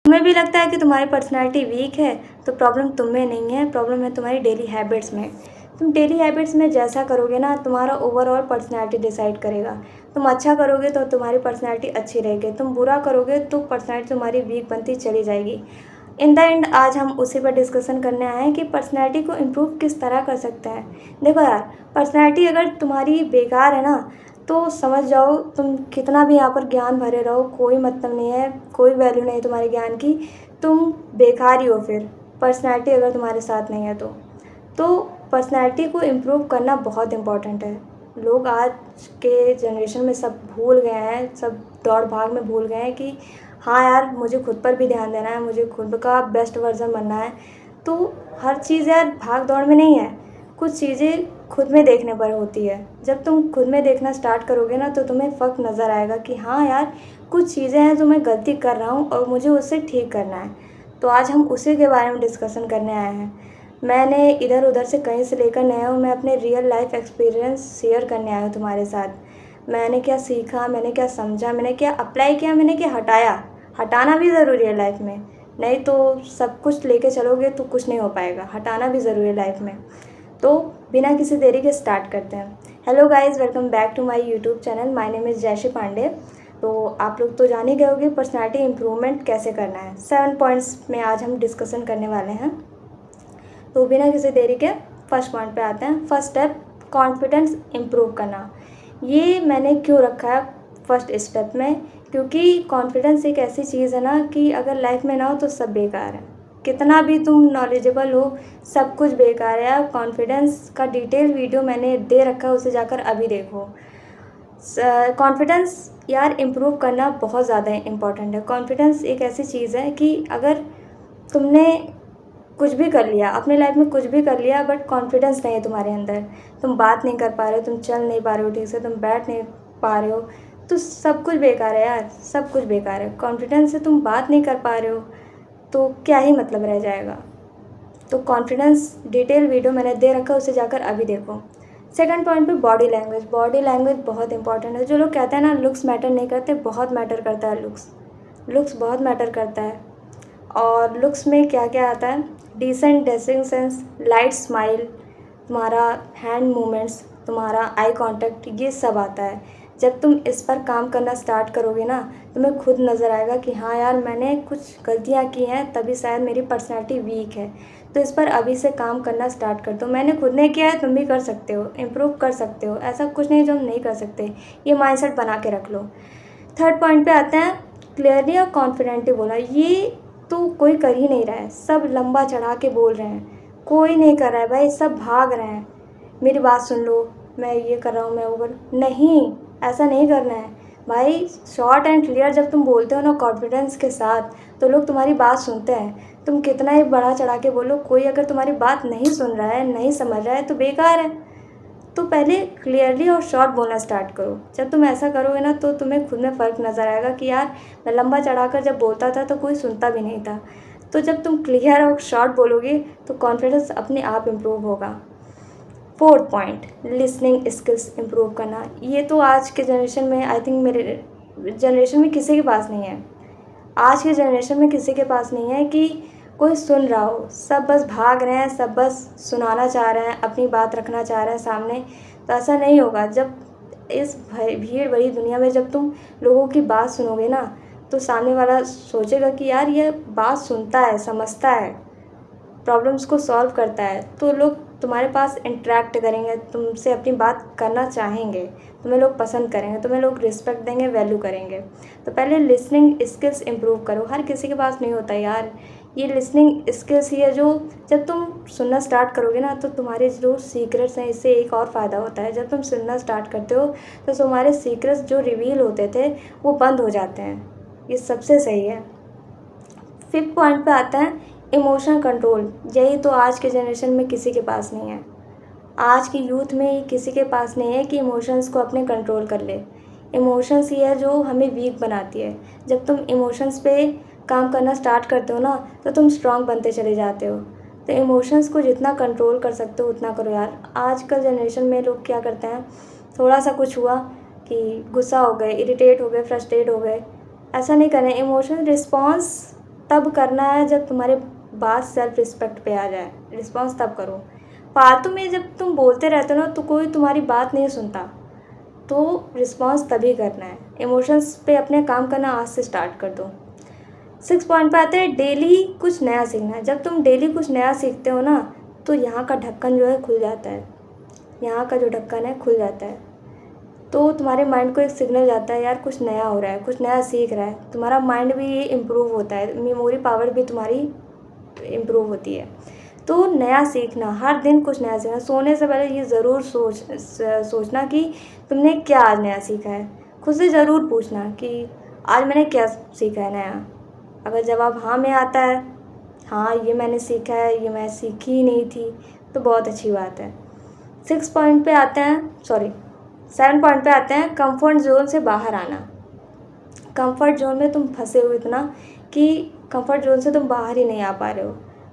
तुम्हें भी लगता है कि तुम्हारी पर्सनैलिटी वीक है, तो प्रॉब्लम तुम में नहीं है, प्रॉब्लम है तुम्हारी डेली हैबिट्स में। तुम डेली हैबिट्स में जैसा करोगे ना, तुम्हारा ओवरऑल पर्सनैलिटी डिसाइड करेगा। तुम अच्छा करोगे तो तुम्हारी पर्सनैलिटी अच्छी रहेगी, तुम बुरा करोगे तो पर्सनैलिटी तुम्हारी वीक बनती चली जाएगी। इन द एंड आज हम उसी पर डिस्कशन करने आए हैं कि पर्सनैलिटी को इम्प्रूव किस तरह कर सकते हैं। देखो यार, पर्सनैलिटी अगर तुम्हारी बेकार है ना, तो समझ जाओ तुम कितना भी यहाँ पर ज्ञान भरे रहो, कोई मतलब नहीं है, कोई वैल्यू नहीं तुम्हारे ज्ञान की, तुम बेकार ही हो। फिर पर्सनैलिटी अगर तुम्हारे साथ नहीं है तो पर्सनैलिटी को इम्प्रूव करना बहुत इम्पॉर्टेंट है। लोग आज के जनरेशन में सब भूल गए हैं, सब दौड़ भाग में भूल गए हैं कि हाँ यार, मुझे खुद पर भी ध्यान देना है, मुझे खुद का बेस्ट वर्जन बनना है। तो हर चीज़ यार भाग दौड़ में नहीं है, कुछ चीज़ें खुद में देखने पर होती है। जब तुम खुद में देखना स्टार्ट करोगे ना, तो तुम्हें फ़र्क नज़र आएगा कि हाँ यार, कुछ चीज़ें हैं जो मैं गलती कर रहा हूँ और मुझे उससे ठीक करना है। तो आज हम उसी के बारे में डिस्कशन करने आए हैं। मैंने इधर उधर से कहीं से लेकर नहीं हूँ, मैं अपने रियल लाइफ एक्सपीरियंस शेयर करने आया हूँ तुम्हारे साथ। मैंने क्या सीखा, मैंने क्या समझा, मैंने क्या अप्लाई किया, मैंने क्या हटाया। हटाना भी ज़रूरी है लाइफ में, नहीं तो सब कुछ लेके चलोगे तो कुछ नहीं हो पाएगा। हटाना भी ज़रूरी है लाइफ में। तो बिना किसी देरी के स्टार्ट करते हैं। Hello guys, welcome back to my YouTube channel. My name is Jayashree Pandey. तो आप लोग तो जान ही गए होंगे पर्सनैलिटी इम्प्रूवमेंट कैसे करना है। 7 पॉइंट्स में आज हम डिस्कशन करने वाले हैं। तो बिना किसी देरी के फर्स्ट पॉइंट पे आते हैं। फर्स्ट स्टेप, कॉन्फिडेंस इम्प्रूव करना। ये मैंने क्यों रखा है फर्स्ट स्टेप में, क्योंकि कॉन्फिडेंस एक ऐसी चीज़ है ना कि अगर लाइफ में ना हो तो सब बेकार है। कितना भी तुम नॉलेजेबल हो, सब कुछ बेकार है यार। कॉन्फिडेंस का डिटेल वीडियो मैंने दे रखा है, उसे जाकर अभी देखो। कॉन्फिडेंस यार इम्प्रूव करना बहुत ज़्यादा इम्पॉर्टेंट है। कॉन्फिडेंस एक ऐसी चीज़ है कि अगर तुमने कुछ भी कर लिया अपने लाइफ में, कुछ भी कर लिया, बट कॉन्फिडेंस नहीं है तुम्हारे अंदर, तुम बात नहीं कर पा रहे हो, तुम चल नहीं पा रहे हो ठीक से, तुम बैठ नहीं पा रहे हो, तो सब कुछ बेकार है यार, सब कुछ बेकार है। कॉन्फिडेंस से तुम बात नहीं कर पा रहे हो तो क्या ही मतलब रह जाएगा। तो कॉन्फिडेंस डिटेल वीडियो मैंने दे रखा है, उसे जाकर अभी देखो। सेकंड पॉइंट पे बॉडी लैंग्वेज। बॉडी लैंग्वेज बहुत इंपॉर्टेंट है। जो लोग कहते हैं ना लुक्स मैटर नहीं करते, बहुत मैटर करता है। लुक्स बहुत मैटर करता है। और लुक्स में क्या क्या आता है, decent dressing sense, light smile, तुम्हारा हैंड मूवमेंट्स, तुम्हारा आई कांटेक्ट, ये सब आता है। जब तुम इस पर काम करना स्टार्ट करोगे ना, तुम्हें खुद नज़र आएगा कि हाँ यार, मैंने कुछ गलतियाँ की हैं, तभी शायद मेरी पर्सनैलिटी वीक है। तो इस पर अभी से काम करना स्टार्ट कर दो। मैंने खुद ने किया है, तुम भी कर सकते हो, इम्प्रूव कर सकते हो। ऐसा कुछ नहीं जो हम नहीं कर सकते, ये माइंडसेट बना के रख लो। थर्ड पॉइंट पे आते हैं, क्लियरली और कॉन्फिडेंटली बोला। ये तो कोई कर ही नहीं रहा है, सब लंबा चढ़ा के बोल रहे हैं, कोई नहीं कर रहा है भाई, सब भाग रहे हैं। मेरी बात सुन लो, मैं ये कर रहा हूँ, मैं वो कर, नहीं, ऐसा नहीं करना है भाई। शॉर्ट एंड क्लियर जब तुम बोलते हो ना कॉन्फिडेंस के साथ, तो लोग तुम्हारी बात सुनते हैं। तुम कितना ही बढ़ा चढ़ा के बोलो, कोई अगर तुम्हारी बात नहीं सुन रहा है, नहीं समझ रहा है, तो बेकार है। तो पहले क्लियरली और शॉर्ट बोलना स्टार्ट करो। जब तुम ऐसा करोगे ना, तो तुम्हें खुद में फ़र्क नज़र आएगा कि यार, मैं लंबा चढ़ाकर जब बोलता था तो कोई सुनता भी नहीं था। तो जब तुम क्लियर और शॉर्ट बोलोगे तो कॉन्फिडेंस अपने आप इम्प्रूव होगा। Fourth point, listening skills improve करना। ये तो आज के जनरेशन में, आई थिंक मेरे जनरेशन में किसी के पास नहीं है। आज के जनरेशन में किसी के पास नहीं है कि कोई सुन रहा हो। सब बस भाग रहे हैं, सब बस सुनाना चाह रहे हैं, अपनी बात रखना चाह रहे हैं सामने। तो ऐसा नहीं होगा। जब इस भीड़ भरी दुनिया में जब तुम लोगों की बात सुनोगे ना, तो सामने वाला सोचेगा कि यार, ये बात सुनता है, समझता है, प्रॉब्लम्स को सॉल्व करता है। तो लोग तुम्हारे पास इंटरेक्ट करेंगे, तुमसे अपनी बात करना चाहेंगे, तुम्हें लोग पसंद करेंगे, तुम्हें लोग रिस्पेक्ट देंगे, वैल्यू करेंगे। तो पहले लिसनिंग स्किल्स इम्प्रूव करो। हर किसी के पास नहीं होता यार। ये लिसनिंग स्किल्स ही है जो, जब तुम सुनना स्टार्ट करोगे ना, तो तुम्हारे जो सीक्रेट्स हैं, इससे एक और फ़ायदा होता है। जब तुम सुनना स्टार्ट करते हो तो तुम्हारे सीक्रेट्स जो रिवील होते थे वो बंद हो जाते हैं। ये सबसे सही है। फिफ्थ पॉइंट पे आता है इमोशन कंट्रोल। यही तो आज के जनरेशन में किसी के पास नहीं है। आज की यूथ में ये किसी के पास नहीं है कि इमोशंस को अपने कंट्रोल कर ले। इमोशंस ही है जो हमें वीक बनाती है। जब तुम इमोशंस पे काम करना स्टार्ट करते हो ना, तो तुम स्ट्रांग बनते चले जाते हो। तो इमोशंस को जितना कंट्रोल कर सकते हो उतना करो यार। आजकल जनरेशन में लोग क्या करते हैं, थोड़ा सा कुछ हुआ कि गुस्सा हो गए, इरिटेट हो गए, फ्रस्ट्रेट हो गए। ऐसा नहीं करना है। इमोशन रिस्पॉन्स तब करना है जब तुम्हारे बात सेल्फ रिस्पेक्ट पे आ जाए, रिस्पॉन्स तब करो। फालतू में जब तुम बोलते रहते हो ना तो कोई तुम्हारी बात नहीं सुनता, तो रिस्पॉन्स तभी करना है। इमोशंस पे अपने काम करना आज से स्टार्ट कर दो। 6 पॉइंट पे आते हैं डेली कुछ नया सीखना। जब तुम डेली कुछ नया सीखते हो ना तो यहाँ का ढक्कन जो है खुल जाता है, यहाँ का जो ढक्कन है खुल जाता है, तो तुम्हारे माइंड को एक सिग्नल जाता है यार कुछ नया हो रहा है, कुछ नया सीख रहा है। तुम्हारा माइंड भी ये इम्प्रूव होता है, मेमोरी पावर भी तुम्हारी इम्प्रूव होती है। तो नया सीखना, हर दिन कुछ नया सीखना। सोने से पहले ये ज़रूर सोचना कि तुमने क्या आज नया सीखा है। खुद से ज़रूर पूछना कि आज मैंने क्या सीखा है नया। अगर जवाब हाँ में आता है, हाँ ये मैंने सीखा है, ये मैं सीखी ही नहीं थी, तो बहुत अच्छी बात है। 6 पॉइंट पे आते हैं, सॉरी 7 पॉइंट पे आते हैं कंफर्ट जोन से बाहर आना। कंफर्ट जोन में तुम फंसे हो इतना कि कंफर्ट जोन से तुम बाहर ही नहीं आ पा रहे हो।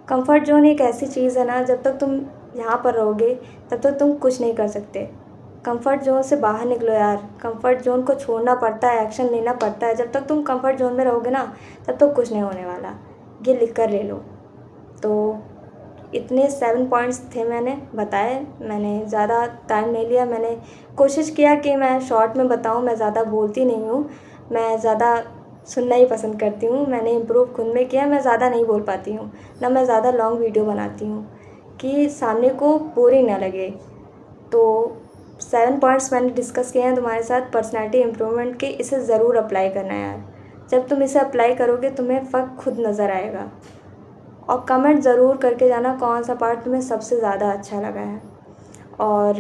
कंफर्ट जोन एक ऐसी चीज़ है ना, जब तक तुम यहाँ पर रहोगे तब तक तुम कुछ नहीं कर सकते। कंफर्ट जोन से बाहर निकलो यार, कंफर्ट जोन को छोड़ना पड़ता है, एक्शन लेना पड़ता है। जब तक तुम कंफर्ट जोन में रहोगे ना तब तक कुछ नहीं होने वाला, ये लिख कर ले लो। तो इतने 7 पॉइंट्स थे मैंने बताए, मैंने ज़्यादा टाइम नहीं लिया। मैंने कोशिश किया कि मैं शॉर्ट में बताऊँ, मैं ज़्यादा बोलती नहीं हूँ, मैं ज़्यादा सुनना ही पसंद करती हूँ। मैंने इम्प्रूव खुद में किया, मैं ज़्यादा नहीं बोल पाती हूँ, ना मैं ज़्यादा लॉन्ग वीडियो बनाती हूँ कि सामने को बोरिंग ना लगे। तो 7 पॉइंट्स मैंने डिस्कस किए हैं तुम्हारे साथ पर्सनैलिटी इम्प्रूवमेंट के, इसे ज़रूर अप्लाई करना है यार। जब तुम इसे अप्लाई करोगे तुम्हें फ़र्क खुद नज़र आएगा। और कमेंट ज़रूर करके जाना कौन सा पार्ट तुम्हें सबसे ज़्यादा अच्छा लगा है। और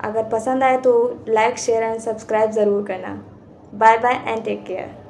अगर पसंद आए तो लाइक शेयर एंड सब्सक्राइब ज़रूर करना। Bye bye and take care.